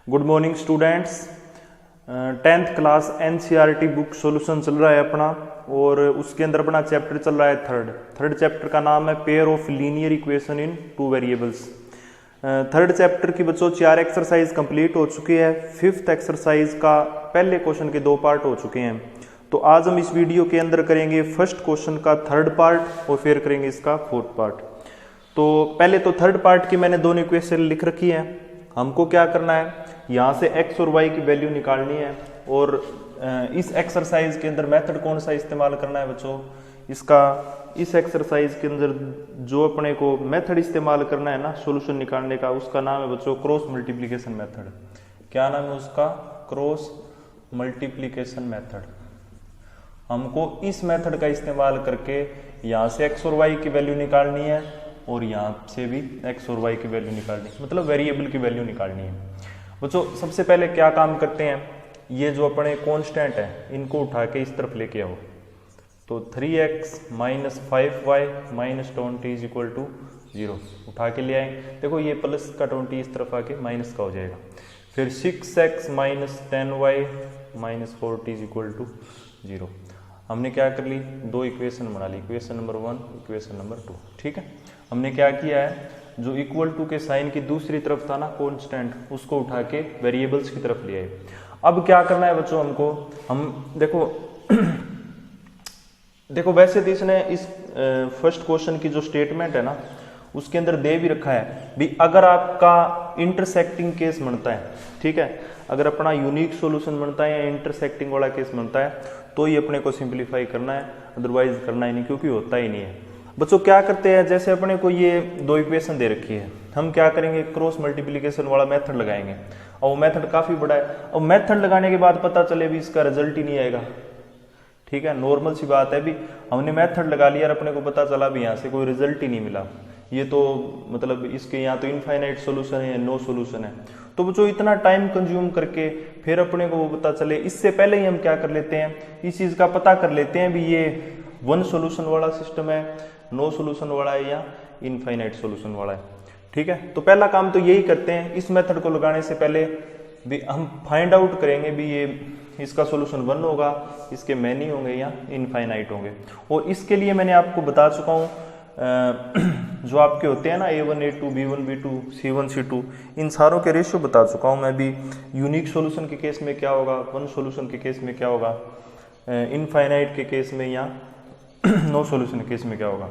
Good morning students. 10th class NCERT book solution चल रहा है अपना, और उसके अंदर अपना चैप्टर चल रहा है थर्ड चैप्टर का नाम है pair of linear equation in two variables. Third chapter की बच्चों 4 एक्सरसाइज कंप्लीट हो चुकी है। 5th एक्सरसाइज का पहले क्वेश्चन के 2 पार्ट हो चुके हैं। तो आज हम इस वीडियो के अंदर करेंगे फर्स्ट क्वेश्चन का 3rd पार्ट और फिर करेंगे इसका 4th पार्ट। तो पहले तो 3rd पार्ट की मैंने दोनों इक्वेशन लिख रखी है। हमको क्या करना है, यहाँ से x और y की वैल्यू निकालनी है, और इस एक्सरसाइज के अंदर मेथड कौन सा इस्तेमाल करना है बच्चों, इस एक्सरसाइज के अंदर जो अपने को मेथड इस्तेमाल करना है ना सॉल्यूशन निकालने का, उसका नाम है बच्चों क्रॉस मल्टीप्लिकेशन मेथड। क्या नाम है उसका? Cross multiplication method. हमको इस मेथड का इस्तेमाल करके यहाँ से x और y की वैल्यू निकालनी है, और यहाँ से भी x और y की वैल्यू निकालनी है, मतलब वेरिएबल की वैल्यू निकालनी है। बच्चों सबसे पहले क्या काम करते हैं, ये जो अपने कांस्टेंट है इनको उठा के इस तरफ लेके आओ। तो 3x minus 5y minus 20 is equal to 0 उठा के ले आए। देखो ये प्लस का 20 इस तरफ आके माइनस का हो जाएगा। फिर 6x minus 10y minus 40 is equal to 0। हमने क्या कर ली, 2 इक्वेशन बना ली, इक्वेशन नंबर 1 इक्वेशन नंबर 2। ठीक है, हमने क्या किया है, जो इक्वल टू के साइन की दूसरी तरफ था ना कांस्टेंट, उसको उठा के वेरिएबल्स की तरफ ले आए। अब क्या करना है बच्चों हमको, हम देखो वैसे तो इसने इस फर्स्ट क्वेश्चन की जो स्टेटमेंट है ना उसके अंदर दे भी रखा है भी, अगर आपका इंटरसेक्टिंग केस बनता है, ठीक है, अगर अपना यूनिक सॉल्यूशन बनता है या इंटरसेक्टिंग वाला केस बनता है तो ये अपने को सिंप्लीफाई करना है, अदरवाइज करना ही नहीं, क्योंकि होता ही नहीं है। बच्चों क्या करते हैं, जैसे अपने को ये 2 इक्वेशन दे रखी है, हम क्या करेंगे, क्रॉस मल्टीप्लिकेशन वाला मेथड लगाएंगे, और वो मेथड काफी बड़ा है, और मेथड लगाने के बाद पता चले भी इसका रिजल्ट ही नहीं आएगा। ठीक है, नॉर्मल सी बात है भी, हमने मेथड लगा लिया और अपने को पता चला भी यहाँ से कोई रिजल्ट ही नहीं मिला, ये तो मतलब इसके यहाँ तो इनफाइनाइट सोल्यूशन है या नो सोल्यूशन है। तो बच्चों इतना टाइम कंज्यूम करके फिर अपने को वो पता चले, इससे पहले ही हम क्या कर लेते हैं, इस चीज का पता कर लेते हैं भी ये 1 सोल्यूशन वाला सिस्टम है, नो सोल्यूशन वाला है या इनफाइनाइट सोल्यूशन वाला है। ठीक है, तो पहला काम तो यही करते हैं, इस मेथड को लगाने से पहले भी हम फाइंड आउट करेंगे भी ये इसका सोल्यूशन 1 होगा, इसके मैनी होंगे या इनफाइनाइट होंगे। और इसके लिए मैंने आपको बता चुका हूँ जो आपके होते हैं ना A1 A2 B1 B2 C1 C2, इन सारों के रेशियो बता चुका हूँ मैं भी। यूनिक सॉल्यूशन के केस में क्या होगा, 1 सॉल्यूशन के केस में क्या होगा, इनफाइनाइट के केस में या नो सॉल्यूशन के केस में क्या होगा।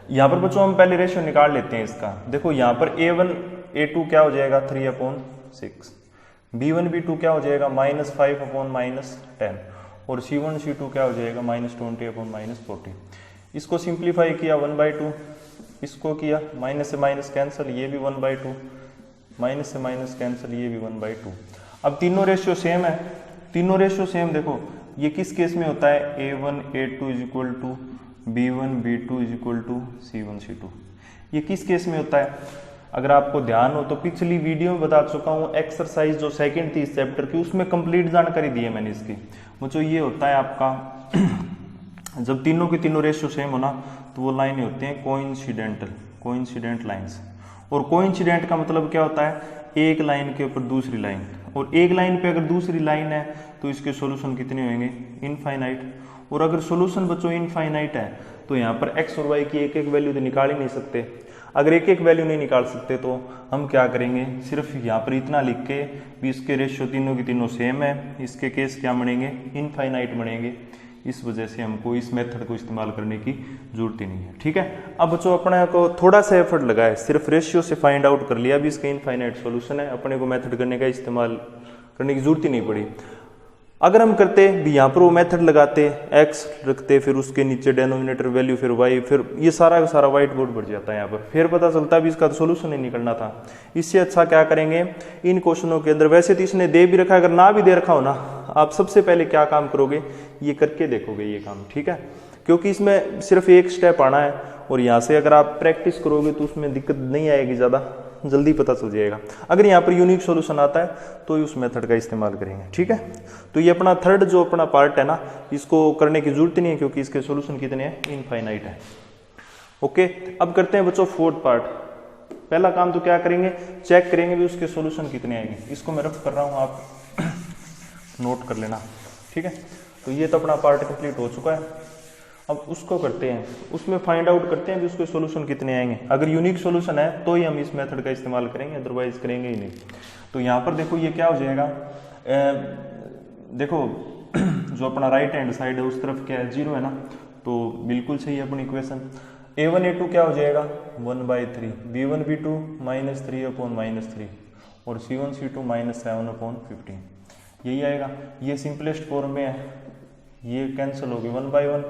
यहाँ पर बच्चों हम पहले रेशियो निकाल लेते हैं इसका। देखो यहाँ पर A1 A2 क्या हो जाएगा, 3/6, B1 B2 क्या हो जाएगा, -5/-10, और C1 C2 क्या हो जाएगा, -20/-40। इसको सिंप्लीफाई किया 1/2, इसको किया माइनस से माइनस कैंसिल, ये भी 1/2, माइनस से माइनस कैंसिल, ये भी 1/2। अब तीनों रेशियो सेम है, तीनों रेशियो सेम। देखो ये किस केस में होता है, A1 A2 is equal to B1 B2 is equal to C1 C2। ये किस केस में होता है, अगर आपको ध्यान हो तो पिछली वीडियो में बता चुका हूँ, एक्सरसाइज जो 2nd थी इस चैप्टर की, उसमें कंप्लीट जानकारी दी है मैंने इसकी। मुझे ये होता है आपका जब तीनों के तीनों रेशियो सेम होना तो वो लाइनें होती हैं कोइंसिडेंट लाइंस। और कोइंसिडेंट का मतलब क्या होता है, एक लाइन के ऊपर दूसरी लाइन, और एक लाइन पे अगर दूसरी लाइन है तो इसके सॉल्यूशन कितने होंगे, इनफाइनाइट। और अगर सॉल्यूशन बच्चों इनफाइनाइट है तो यहाँ पर x और y की एक एक वैल्यू तो निकाल ही नहीं सकते। अगर एक एक वैल्यू नहीं निकाल सकते तो हम क्या करेंगे, सिर्फ यहाँ पर इतना लिख के भी इसके रेशियो तीनों की तीनों सेम है, इसके केस क्या बनेंगे, इनफाइनाइट बनेंगे। इस वजह से हमको इस मेथड को इस्तेमाल करने की जरूरत ही नहीं है। ठीक है, अब बच्चों अपने को थोड़ा सा एफर्ट लगा है, सिर्फ रेशियो से फाइंड आउट कर लिया भी इसका इनफाइनाइट सॉल्यूशन है, अपने को मेथड करने का इस्तेमाल करने की जरूरत ही नहीं पड़ी। अगर हम करते भी यहाँ पर वो मेथड लगाते, x रखते, फिर उसके नीचे डेनोमिनेटर वैल्यू, फिर y, फिर ये सारा का सारा व्हाइट बोर्ड बढ़ जाता है यहाँ पर, फिर पता चलता भी इसका तो सोल्यूशन ही निकलना था। इससे अच्छा क्या करेंगे, इन क्वेश्चनों के अंदर वैसे तो इसने दे भी रखा, अगर ना भी दे रखा हो ना, आप सबसे पहले क्या काम करोगे, ये करके देखोगे ये काम। ठीक है, क्योंकि इसमें सिर्फ एक स्टेप आना है, और यहाँ से अगर आप प्रैक्टिस करोगे तो उसमें दिक्कत नहीं आएगी, ज़्यादा जल्दी पता चल जाएगा। अगर यहाँ पर यूनिक सॉल्यूशन आता है तो उस मेथड का इस्तेमाल करेंगे। ठीक है, तो ये अपना थर्ड जो अपना पार्ट है ना, इसको करने की जरूरत नहीं है, क्योंकि इसके सॉल्यूशन कितने हैं, इनफाइनाइट है। ओके, अब करते हैं बच्चों 4th पार्ट। पहला काम तो क्या करेंगे, चेक करेंगे भी उसके सॉल्यूशन कितने आएंगे। इसको मैं रफ कर रहा हूँ, आप नोट कर लेना, ठीक है। तो ये तो अपना पार्ट कंप्लीट हो चुका है। अब उसको करते हैं, उसमें फाइंड आउट करते हैं भी उसके सॉल्यूशन कितने आएंगे। अगर यूनिक सॉल्यूशन है तो ही हम इस मेथड का इस्तेमाल करेंगे, अदरवाइज करेंगे ही नहीं। तो यहाँ पर देखो ये क्या हो जाएगा, देखो जो अपना राइट हैंड साइड है उस तरफ क्या है, 0 है ना, तो बिल्कुल सही है अपनी इक्वेशन। a1 a2 क्या हो जाएगा 1/3, b1 b2 -3/-3 और c1 c2 -7/15, यही आएगा। ये सिंपलेस्ट फॉर्म में है, ये कैंसिल होगी 1/1,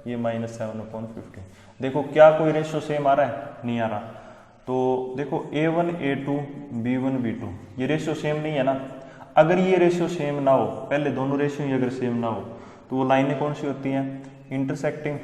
ये -7/15। देखो क्या कोई रेशियो सेम आ रहा है, नहीं आ रहा। तो देखो a1 a2 b1 b2 ये रेशियो सेम नहीं है ना। अगर ये रेशियो सेम ना हो, पहले दोनों रेशियो ही अगर सेम ना हो, तो वो लाइनें कौन सी होती हैं, इंटरसेक्टिंग।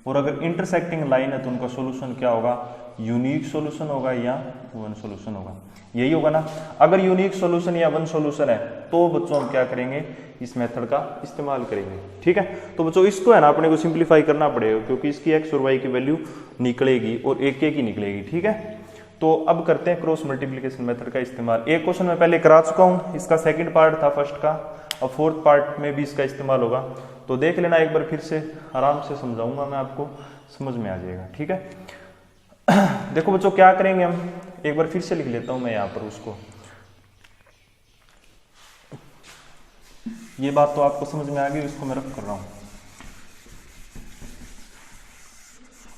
और अगर इंटरसेक्टिंग लाइन है तो उनका सॉल्यूशन क्या होगा, यूनिक सॉल्यूशन होगा या वन सॉल्यूशन होगा, यही होगा ना। अगर यूनिक सॉल्यूशन या वन सॉल्यूशन है तो बच्चों हम क्या करेंगे, इस मेथड का इस्तेमाल करेंगे, ठीक है। तो बच्चों इसको है ना अपने को सिंप्लीफाई करना पड़ेगा, क्योंकि इसकी एक्स और वाई की वैल्यू निकलेगी और एक ही निकलेगी, ठीक है। तो अब करते हैं क्रॉस मल्टीप्लिकेशन मेथड का इस्तेमाल। एक क्वेश्चन मैं पहले करा चुका हूँ, इसका सेकंड पार्ट था फर्स्ट का, अब फोर्थ पार्ट में भी इसका इस्तेमाल होगा। तो देख लेना एक बार, फिर से आराम से समझाऊंगा मैं आपको, समझ में आ जाएगा, ठीक है। देखो बच्चों क्या करेंगे हम, एक बार फिर से लिख लेता हूं मैं यहाँ पर उसको। ये बात तो आपको समझ में आ गई, इसको मैं रफ कर रहा हूं।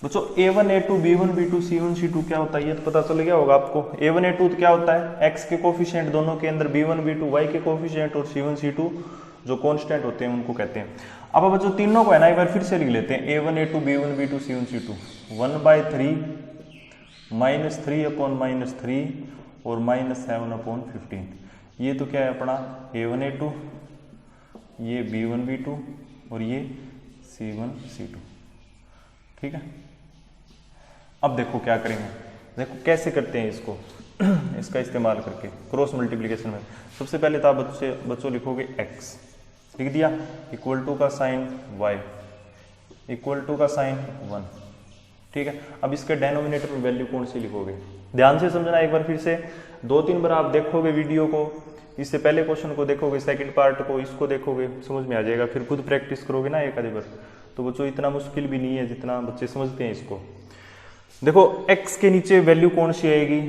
बच्चों a1 a2 b1 b2 c1 c2 क्या होता है, ये तो पता चल गया होगा आपको। a1 a2 तो क्या होता है, x के कोफिशिएंट दोनों के अंदर b1 b2 y के कोफिशिएंट और c1 c2 जो कांस्टेंट होते हैं उनको कहते हैं। अब बच्चों तीनों को है ना एक बार फिर से लिख लेते हैं, a1 a2 b1 b2 c1 c2 1/3 -3/-3 और -7/15। ये तो क्या है अपना a1 a2, ये b1 b2 और ये c1 c2, ठीक है। अब देखो क्या करेंगे, देखो कैसे करते हैं इसको इसका इस्तेमाल करके क्रॉस मल्टीप्लिकेशन में। सबसे पहले तो आप बच्चों लिखोगे x, लिख दिया, इक्वल टू का साइन y, इक्वल टू का साइन 1, ठीक है। अब इसके डेनोमिनेटर में वैल्यू कौन सी लिखोगे, ध्यान से समझना एक बार फिर से, 2-3 बार आप देखोगे वीडियो को, इससे पहले क्वेश्चन को देखोगे, सेकंड पार्ट को, इसको देखोगे, समझ में आ जाएगा। फिर खुद प्रैक्टिस करोगे ना एक आधी बार, तो बच्चों इतना मुश्किल भी नहीं है जितना बच्चे समझते हैं इसको। देखो x के नीचे वैल्यू कौन सी आएगी,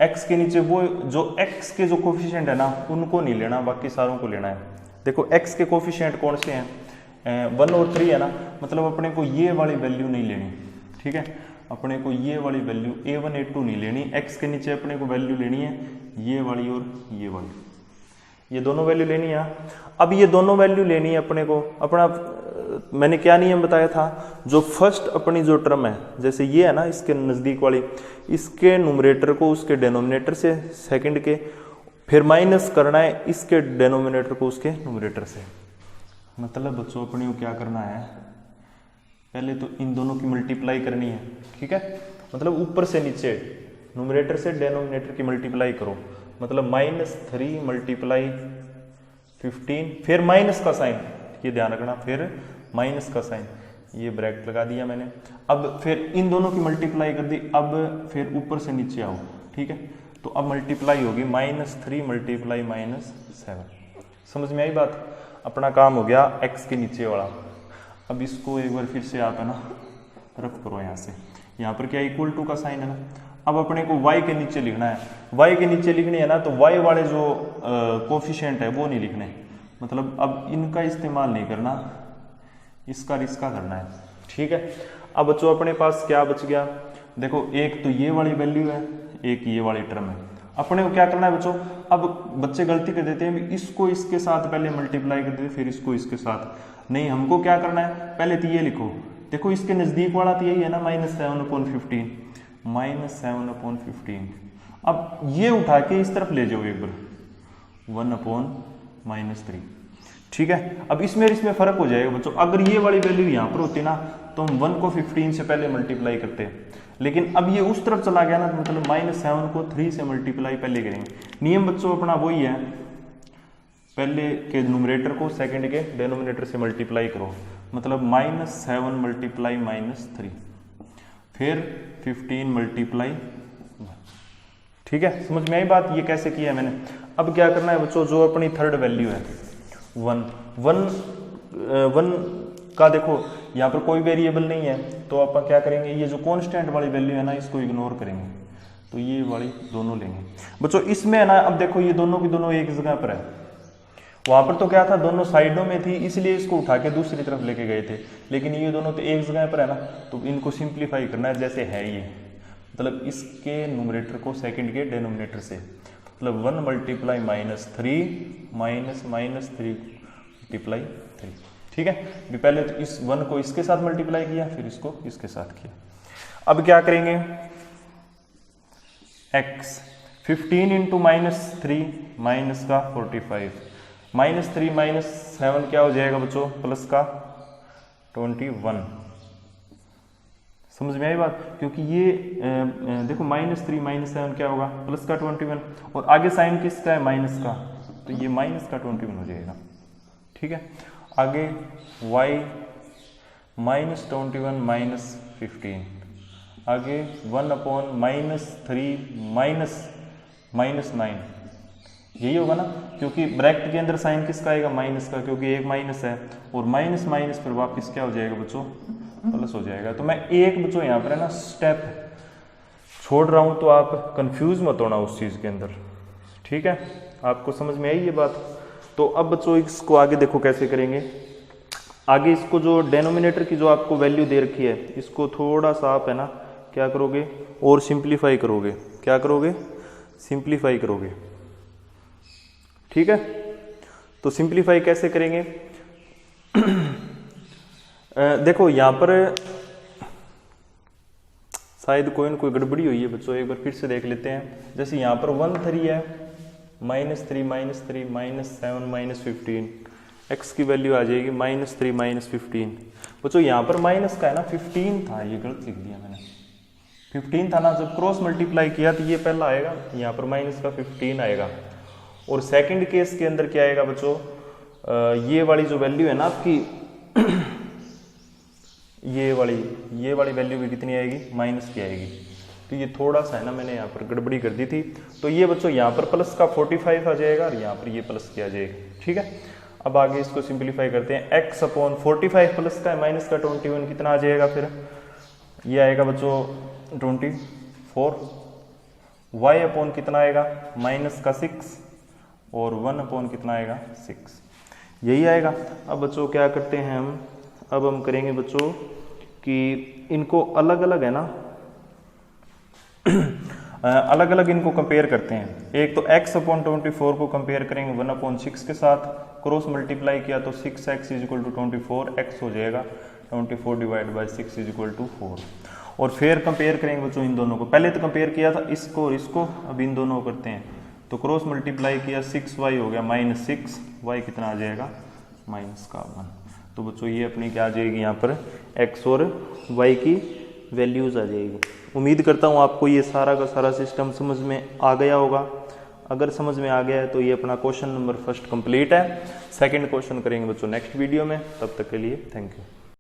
x के नीचे वो जो x के जो कोफिशिएंट है ना उनको नहीं लेना, बाकी सारों को लेना है। देखो x के कोफिशिएंट कौन से हैं, 1 और 3 है ना, मतलब अपने को ये वाली वैल्यू नहीं लेनी, ठीक है। अपने को ये वाली वैल्यू a1 a2 नहीं लेनी, x के नीचे अपने को वैल्यू लेनी है ये वाली और ये वाली, ये दोनों वैल्यू लेनी है। अब ये दोनों वैल्यू लेनी है अपने को, अपना मैंने क्या नियम बताया था, जो फर्स्ट अपनी जो टर्म है, जैसे ये है ना इसके नज़दीक वाली, इसके न्यूमरेटर को उसके डेनोमिनेटर से, सेकंड के, फिर माइनस करना है इसके डेनोमिनेटर को उसके न्यूमरेटर से। मतलब बच्चों अपनी को क्या करना है, पहले तो इन दोनों की मल्टीप्लाई करनी है, ठीक है। मतलब ऊपर से नीचे न्यूमरेटर से डेनोमिनेटर की मल्टीप्लाई करो, मतलब -3 × 15, फिर माइनस का साइन, ये ध्यान रखना, फिर माइनस का साइन, ये ब्रैकेट लगा दिया मैंने। अब फिर इन दोनों की मल्टीप्लाई कर दी, अब फिर ऊपर से नीचे आओ, ठीक है। तो अब मल्टीप्लाई होगी -3 × -7, समझ में आई बात। अपना काम हो गया x के नीचे वाला। अब इसको एक बार फिर से आप है ना रफ करो, यहाँ से, यहाँ पर क्या इक्वल टू का साइन है ना। अब अपने को y के नीचे लिखना है, y के नीचे लिखनी है ना, तो y वाले जो कोफिशिएंट है वो नहीं लिखने, मतलब अब इनका इस्तेमाल नहीं करना, इसका रिश्का करना है, ठीक है। अब बच्चों अपने पास क्या बच गया, देखो एक तो ये वाली वैल्यू है, एक ये वाली टर्म है। अपने को क्या करना है बच्चों, अब बच्चे गलती कर देते हैं, इसको इसके साथ पहले मल्टीप्लाई कर देते फिर इसको इसके साथ, नहीं, हमको क्या करना है, पहले तो ये लिखो, देखो इसके नजदीक वाला तो यही है ना -7/15, -7/15। अब ये उठा के इस तरफ ले जाओ एक बार, 1/-3, ठीक है। अब इसमें फर्क हो जाएगा बच्चों, अगर ये वाली वैल्यू यहाँ पर होती ना तो हम 1 को 15 से पहले मल्टीप्लाई करते हैं, लेकिन अब ये उस तरफ चला गया ना, तो मतलब -7 को 3 से मल्टीप्लाई पहले करेंगे। नियम बच्चों अपना वही है, पहले के न्यूमरेटर को सेकंड के डेनोमिनेटर से मल्टीप्लाई करो, मतलब -7 × -3, फिर 15 × ठीक है, समझ में आई बात, ये कैसे किया है मैंने। अब क्या करना है बच्चों, जो अपनी थर्ड वैल्यू है 1 का, देखो यहाँ पर कोई वेरिएबल नहीं है, तो अपन क्या करेंगे, ये जो कांस्टेंट वाली वैल्यू है ना इसको इग्नोर करेंगे, तो ये वाली दोनों लेंगे बच्चों। इसमें है ना, अब देखो ये दोनों की दोनों एक जगह पर है, वहां पर तो क्या था दोनों साइडों में थी, इसलिए इसको उठा के दूसरी तरफ लेके गए थे, लेकिन ये दोनों तो एक जगह पर है ना, तो इनको सिंप्लीफाई करना है। जैसे है ये, मतलब इसके न्यूमरेटर को सेकंड के डिनोमिनेटर से, मतलब 1 मल्टीप्लाई -3 मल्टीप्लाई 3, ठीक है। भी पहले तो इस 1 को इसके साथ मल्टीप्लाई किया, फिर इसको इसके साथ किया। अब क्या करेंगे, x 15 इंटू -3 माइनस का 45, -3 -7 क्या हो जाएगा बच्चों, प्लस का 21। समझ में आई बात, क्योंकि ये देखो -3 -7 क्या होगा, प्लस का 21, और आगे साइन किसका है, माइनस का, तो ये माइनस का 21 हो जाएगा, ठीक है। आगे y -21 -15, आगे 1/-3 -9, यही होगा ना, क्योंकि ब्रैकेट के अंदर साइन किसका आएगा, माइनस का, क्योंकि एक माइनस है, और माइनस माइनस फिर वापस क्या हो जाएगा बच्चों, प्लस हो जाएगा। तो मैं एक बच्चों यहाँ पर है ना स्टेप छोड़ रहा हूँ, तो आप कंफ्यूज मत होना उस चीज़ के अंदर, ठीक है। आपको समझ में आई ये बात। तो अब बच्चों इसको आगे देखो कैसे करेंगे। आगे इसको जो डेनोमिनेटर की जो आपको वैल्यू दे रखी है, इसको थोड़ा सा आप है ना क्या करोगे, और सिंप्लीफाई करोगे। क्या करोगे, सिंप्लीफाई करोगे, ठीक है। तो सिंप्लीफाई कैसे करेंगे देखो यहाँ पर शायद कोई न कोई गड़बड़ी हुई है बच्चों, एक बार फिर से देख लेते हैं। जैसे यहाँ पर 1 3 है, -3 -7 -15, x की वैल्यू आ जाएगी -3 -15। बच्चों यहाँ पर माइनस का है ना 15 था, ये गलत लिख दिया मैंने, 15 था ना, जब क्रॉस मल्टीप्लाई किया तो ये पहला आएगा, यहाँ पर माइनस का 15 आएगा। और सेकंड केस के अंदर क्या आएगा बच्चों, ये वाली जो वैल्यू है ना आपकी ये वाली वैल्यू भी कितनी आएगी, माइनस की आएगी। तो ये थोड़ा सा है ना मैंने यहाँ पर गड़बड़ी कर दी थी। तो ये बच्चों यहाँ पर प्लस का 45 आ जाएगा, और यहाँ पर ये प्लस की आ जाएगा, ठीक है। अब आगे इसको सिंप्लीफाई करते हैं। x/45 प्लस का है माइनस का 21 कितना आ जाएगा, फिर ये आएगा बच्चों 24। y/ कितना आएगा, माइनस का 6, और 1/ कितना आएगा 6, यही आएगा। अब बच्चों क्या करते हैं हम, अब हम करेंगे बच्चों कि इनको अलग अलग है ना अलग अलग इनको कंपेयर करते हैं। एक तो x/24 को कंपेयर करेंगे 1/6 के साथ, क्रॉस मल्टीप्लाई किया तो 6x = 24, x हो जाएगा 24 / 6 = 4। और फिर कंपेयर करेंगे बच्चों इन दोनों को, पहले तो कंपेयर किया था इसको और इसको, अब इन दोनों को करते हैं। तो क्रॉस मल्टीप्लाई किया 6y हो गया -6, y कितना आ जाएगा -1। तो बच्चों ये अपनी क्या आ जाएगी, यहाँ पर x और y की वैल्यूज आ जाएगी। उम्मीद करता हूँ आपको ये सारा का सारा सिस्टम समझ में आ गया होगा। अगर समझ में आ गया है तो ये अपना क्वेश्चन नंबर 1 कंप्लीट है। सेकंड क्वेश्चन करेंगे बच्चों नेक्स्ट वीडियो में, तब तक के लिए थैंक यू।